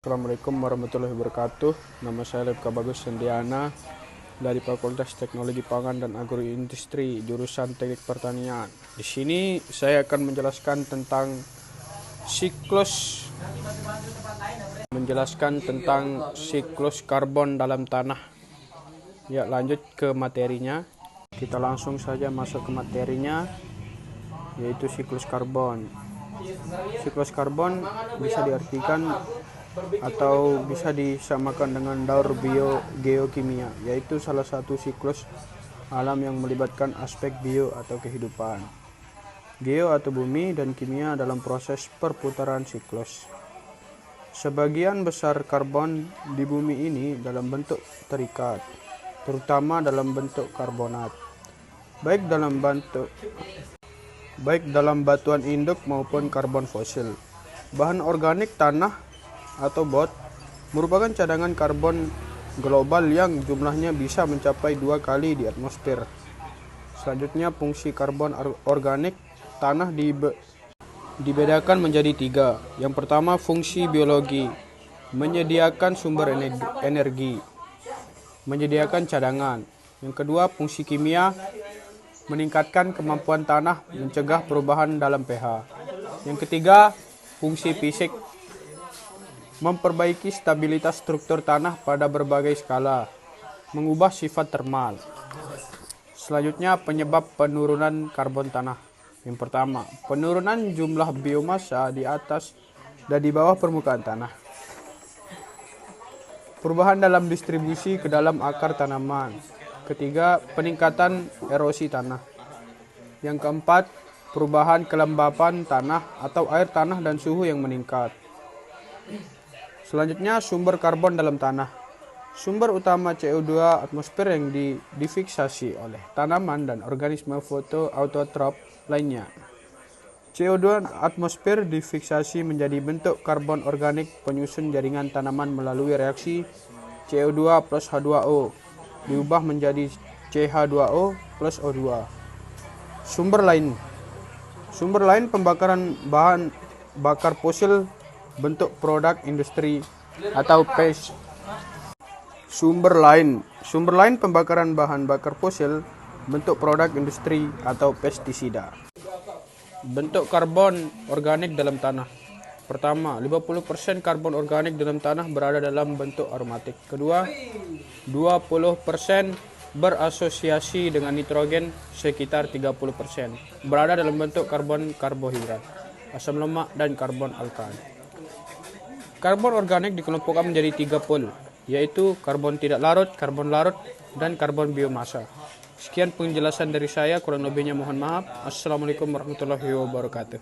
Assalamualaikum warahmatullahi wabarakatuh. Nama saya Lebka Bagus Sendiana dari Fakultas Teknologi Pangan dan Agroindustri jurusan Teknik Pertanian. Di sini saya akan menjelaskan tentang siklus karbon dalam tanah. Ya, lanjut ke materinya. Kita langsung saja masuk ke materinya, yaitu siklus karbon. Siklus karbon bisa diartikan atau bisa disamakan dengan daur geokimia, yaitu salah satu siklus alam yang melibatkan aspek bio atau kehidupan. Geo atau bumi dan kimia dalam proses perputaran siklus. Sebagian besar karbon di bumi ini dalam bentuk terikat, terutama dalam bentuk karbonat, baik dalam batuan induk maupun karbon fosil. Bahan organik tanah atau bot merupakan cadangan karbon global yang jumlahnya bisa mencapai 2 kali di atmosfer. Selanjutnya, fungsi karbon organik tanah dibedakan menjadi 3. Yang pertama, fungsi biologi, menyediakan sumber energi, menyediakan cadangan. Yang kedua, fungsi kimia, meningkatkan kemampuan tanah mencegah perubahan dalam pH. Yang ketiga, fungsi fisik, memperbaiki stabilitas struktur tanah pada berbagai skala, mengubah sifat termal. Selanjutnya, penyebab penurunan karbon tanah. Yang pertama, penurunan jumlah biomasa di atas dan di bawah permukaan tanah. Perubahan dalam distribusi ke dalam akar tanaman. Ketiga, peningkatan erosi tanah. Yang keempat, perubahan kelembapan tanah atau air tanah dan suhu yang meningkat. Selanjutnya, sumber karbon dalam tanah. Sumber utama CO2 atmosfer yang difiksasi oleh tanaman dan organisme fotoautotrof lainnya. CO2 atmosfer difiksasi menjadi bentuk karbon organik penyusun jaringan tanaman melalui reaksi CO2 plus H2O diubah menjadi CH2O plus O2. Sumber lain pembakaran bahan bakar fosil bentuk produk industri atau PES. Sumber lain pembakaran bahan bakar fosil bentuk produk industri atau pestisida. Bentuk karbon organik dalam tanah. Pertama, 50% karbon organik dalam tanah berada dalam bentuk aromatik. Kedua, 20% berasosiasi dengan nitrogen, sekitar 30% berada dalam bentuk karbon karbohidrat, asam lemak, dan karbon alkali. Karbon organik dikelompokkan menjadi 3 pool, yaitu karbon tidak larut, karbon larut, dan karbon biomasa. Sekian penjelasan dari saya, kurang lebihnya mohon maaf. Assalamualaikum warahmatullahi wabarakatuh.